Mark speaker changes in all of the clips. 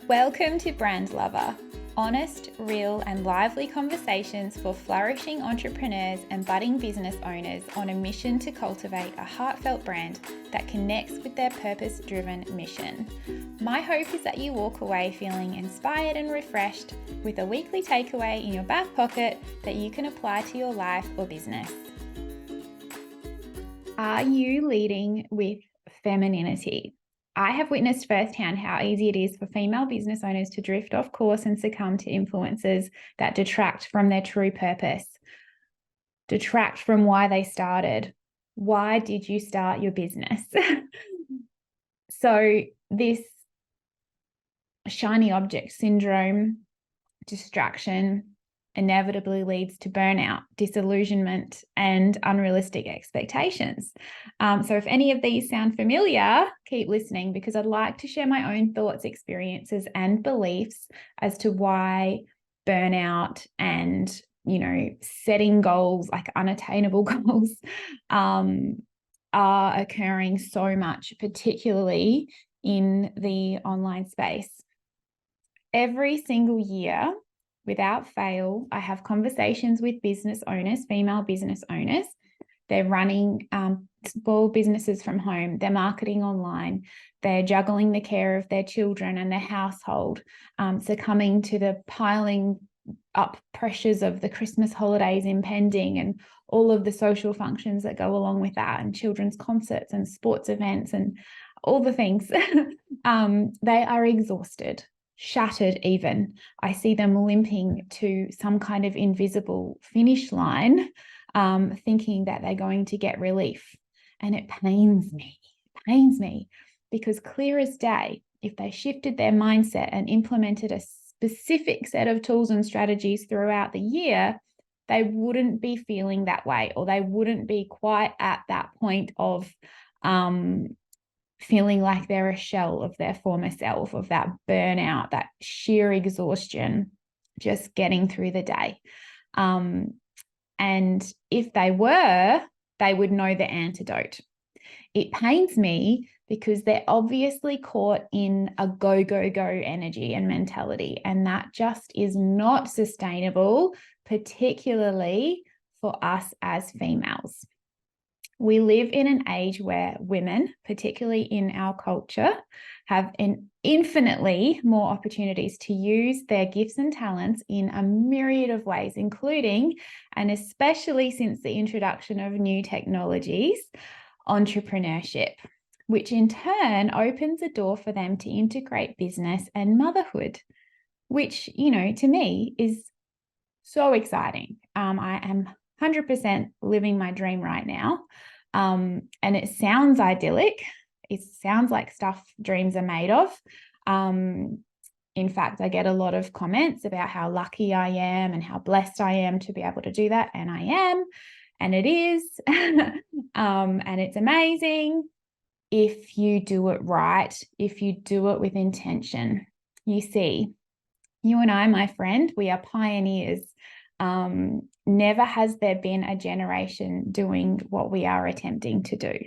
Speaker 1: Welcome to Brand Lover, honest, real, and lively conversations for flourishing entrepreneurs and budding business owners on a mission to cultivate a heartfelt brand that connects with their purpose-driven mission. My hope is that you walk away feeling inspired and refreshed with a weekly takeaway in your back pocket that you can apply to your life or business. Are you leading with femininity? I have witnessed firsthand how easy it is for female business owners to drift off course and succumb to influences that detract from their true purpose, detract from why they started. Why did you start your business? So this shiny object syndrome, distraction, inevitably leads to burnout, disillusionment, and unrealistic expectations. So if any of these sound familiar, keep listening, because I'd like to share my own thoughts, experiences, and beliefs as to why burnout and, setting goals, like unattainable goals, are occurring so much, particularly in the online space. Every single year, without fail, I have conversations with business owners, female business owners. They're running small businesses from home. They're marketing online. They're juggling the care of their children and their household, succumbing to the piling up pressures of the Christmas holidays impending and all of the social functions that go along with that, and children's concerts and sports events and all the things. They are exhausted, shattered even. I see them limping to some kind of invisible finish line, thinking that they're going to get relief. And it pains me, because clear as day, if they shifted their mindset and implemented a specific set of tools and strategies throughout the year, they wouldn't be feeling that way, or they wouldn't be quite at that point of feeling like they're a shell of their former self, of that burnout, that sheer exhaustion, just getting through the day. And if they were, they would know the antidote. It pains me because they're obviously caught in a go, go, go energy and mentality, and that just is not sustainable, particularly for us as females. We live in an age where women, particularly in our culture, have infinitely more opportunities to use their gifts and talents in a myriad of ways, including, and especially since the introduction of new technologies, entrepreneurship, which in turn opens a door for them to integrate business and motherhood, which, to me is so exciting. I am 100% living my dream right now. And it sounds idyllic. It sounds like stuff dreams are made of. In fact, I get a lot of comments about how lucky I am and how blessed I am to be able to do that. And I am, and it is, and it's amazing if you do it right, if you do it with intention. You see, you and I, my friend, we are pioneers. Never has there been a generation doing what we are attempting to do.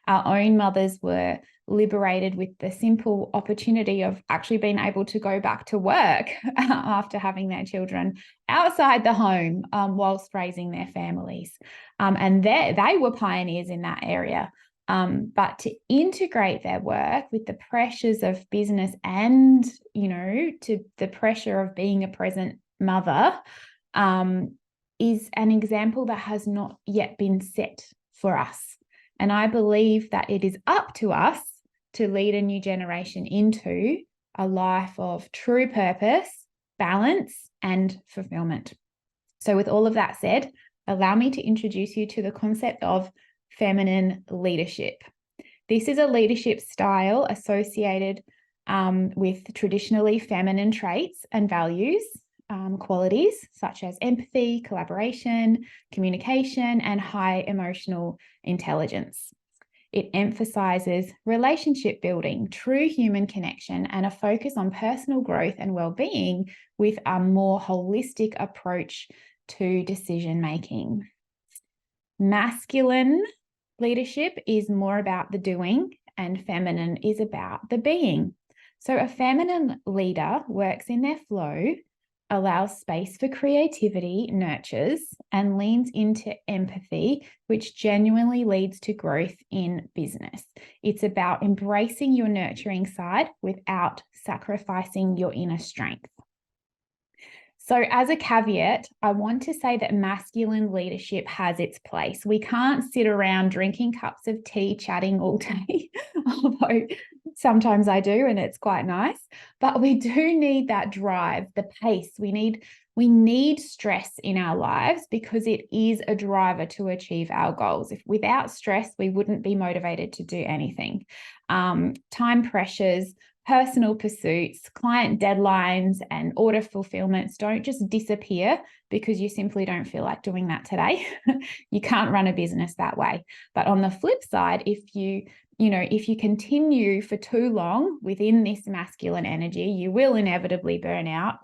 Speaker 1: Our own mothers were liberated with the simple opportunity of actually being able to go back to work after having their children outside the home, whilst raising their families. And they were pioneers in that area. But to integrate their work with the pressures of business and, to the pressure of being a present mother, is an example that has not yet been set for us. And I believe that it is up to us to lead a new generation into a life of true purpose, balance, and fulfillment. So with all of that said, allow me to introduce you to the concept of feminine leadership. This is a leadership style associated with traditionally feminine traits and values, qualities such as empathy, collaboration, communication, and high emotional intelligence. It emphasizes relationship building, true human connection, and a focus on personal growth and well-being with a more holistic approach to decision-making. Masculine leadership is more about the doing, and feminine is about the being. So a feminine leader works in their flow, allows space for creativity, nurtures, and leans into empathy, which genuinely leads to growth in business. It's about embracing your nurturing side without sacrificing your inner strength. So, as a caveat, I want to say that masculine leadership has its place. We can't sit around drinking cups of tea, chatting all day, although sometimes I do, and it's quite nice. But we do need that drive, the pace. We need stress in our lives because it is a driver to achieve our goals. If without stress, we wouldn't be motivated to do anything. Time pressures, personal pursuits, client deadlines, and order fulfillments don't just disappear because you simply don't feel like doing that today. You can't run a business that way. But on the flip side, if you continue for too long within this masculine energy, you will inevitably burn out,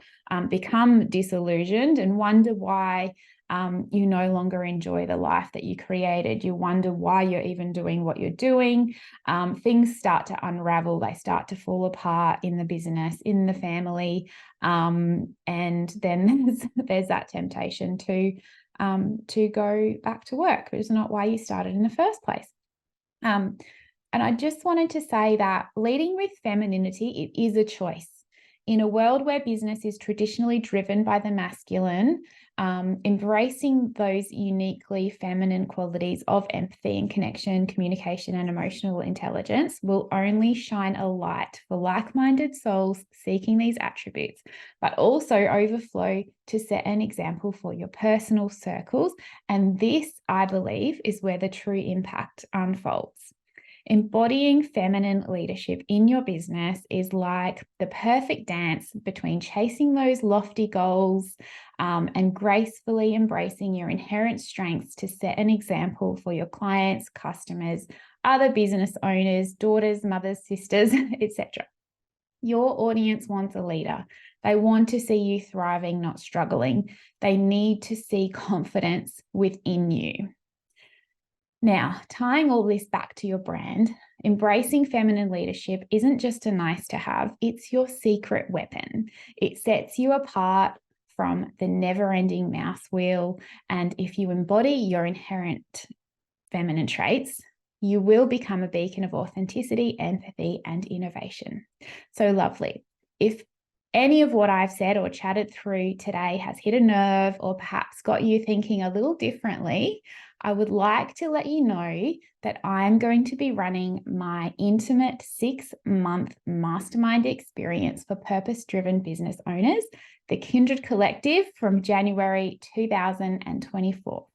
Speaker 1: become disillusioned, and wonder why you no longer enjoy the life that you created. You wonder why you're even doing what you're doing. Things start to unravel. They start to fall apart in the business, in the family. And then there's that temptation to go back to work, which is not why you started in the first place. And I just wanted to say that leading with femininity, it is a choice. In a world where business is traditionally driven by the masculine, embracing those uniquely feminine qualities of empathy and connection, communication, and emotional intelligence will only shine a light for like-minded souls seeking these attributes, but also overflow to set an example for your personal circles. And this, I believe, is where the true impact unfolds. Embodying feminine leadership in your business is like the perfect dance between chasing those lofty goals and gracefully embracing your inherent strengths to set an example for your clients, customers, other business owners, daughters, mothers, sisters, etc. Your audience wants a leader. They want to see you thriving, not struggling. They need to see confidence within you. Now, tying all this back to your brand, embracing feminine leadership isn't just a nice to have, it's your secret weapon. It sets you apart from the never-ending mouse wheel. And if you embody your inherent feminine traits, you will become a beacon of authenticity, empathy, and innovation. So lovely. If any of what I've said or chatted through today has hit a nerve or perhaps got you thinking a little differently, I would like to let you know that I'm going to be running my intimate 6-month mastermind experience for purpose-driven business owners, the Kindred Collective, from January 2024.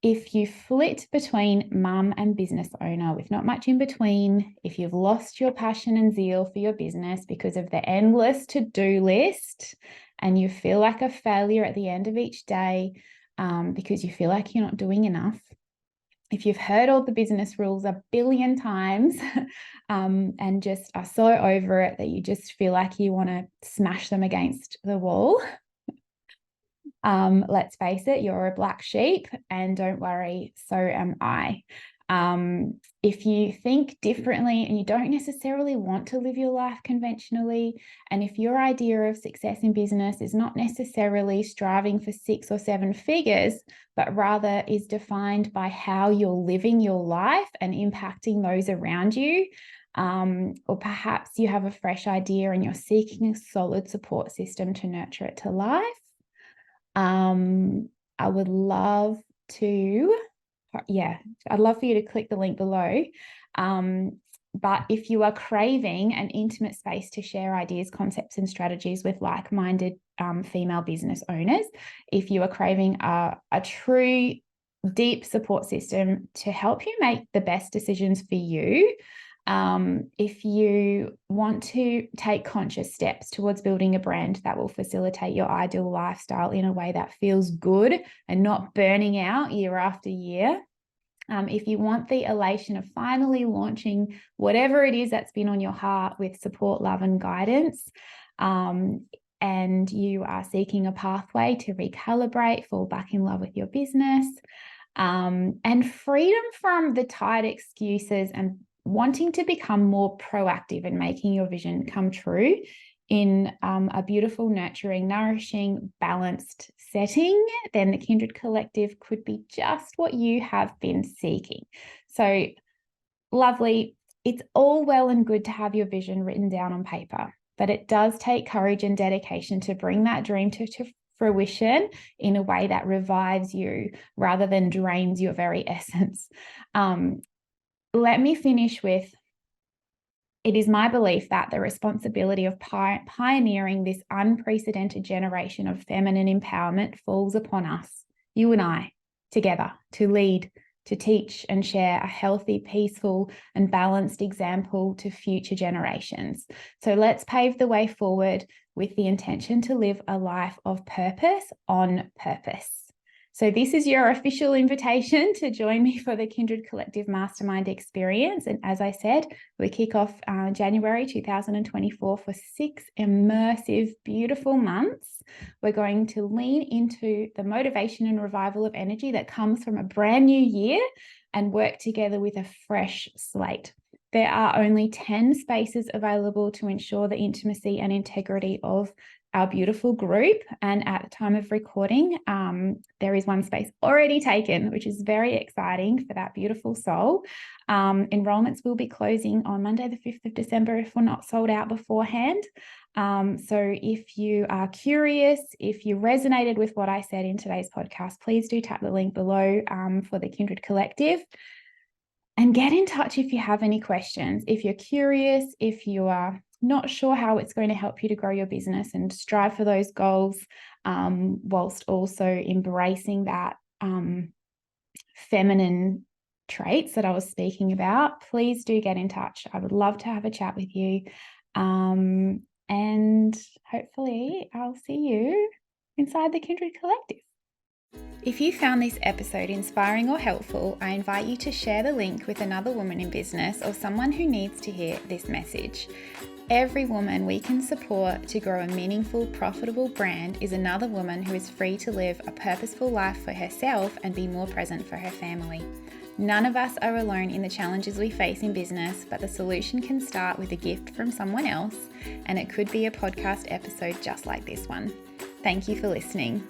Speaker 1: If you flit between mum and business owner with not much in between, if you've lost your passion and zeal for your business because of the endless to-do list and you feel like a failure at the end of each day, because you feel like you're not doing enough, if you've heard all the business rules a billion times and just are so over it that you just feel like you want to smash them against the wall, let's face it, you're a black sheep, and don't worry, so am I. If you think differently and you don't necessarily want to live your life conventionally, and if your idea of success in business is not necessarily striving for 6 or 7 figures, but rather is defined by how you're living your life and impacting those around you, or perhaps you have a fresh idea and you're seeking a solid support system to nurture it to life, I would love to, I'd love for you to click the link below. But if you are craving an intimate space to share ideas, concepts, and strategies with like-minded female business owners, if you are craving a true deep support system to help you make the best decisions for you, if you want to take conscious steps towards building a brand that will facilitate your ideal lifestyle in a way that feels good and not burning out year after year, if you want the elation of finally launching whatever it is that's been on your heart with support, love, and guidance, and you are seeking a pathway to recalibrate, fall back in love with your business, and freedom from the tired excuses and wanting to become more proactive in making your vision come true in a beautiful, nurturing, nourishing, balanced setting, then the Kindred Collective could be just what you have been seeking. So lovely. It's all well and good to have your vision written down on paper, but it does take courage and dedication to bring that dream to fruition in a way that revives you rather than drains your very essence. Let me finish with, it is my belief that the responsibility of pioneering this unprecedented generation of feminine empowerment falls upon us, you and I, together, to lead, to teach and share a healthy, peaceful, and balanced example to future generations. So let's pave the way forward with the intention to live a life of purpose on purpose. So this is your official invitation to join me for the Kindred Collective Mastermind experience. And as I said, we kick off January 2024 for 6 immersive, beautiful months. We're going to lean into the motivation and revival of energy that comes from a brand new year and work together with a fresh slate. There are only 10 spaces available to ensure the intimacy and integrity of our beautiful group. And at the time of recording, there is one space already taken, which is very exciting for that beautiful soul. Enrollments will be closing on Monday, the 5th of December, if we're not sold out beforehand. So if you are curious, if you resonated with what I said in today's podcast, please do tap the link below for the Kindred Collective. And get in touch if you have any questions. If you're curious, if you are not sure how it's going to help you to grow your business and strive for those goals, whilst also embracing that feminine traits that I was speaking about, please do get in touch. I would love to have a chat with you. And hopefully I'll see you inside the Kindred Collective. If you found this episode inspiring or helpful, I invite you to share the link with another woman in business or someone who needs to hear this message. Every woman we can support to grow a meaningful, profitable brand is another woman who is free to live a purposeful life for herself and be more present for her family. None of us are alone in the challenges we face in business, but the solution can start with a gift from someone else, and it could be a podcast episode just like this one. Thank you for listening.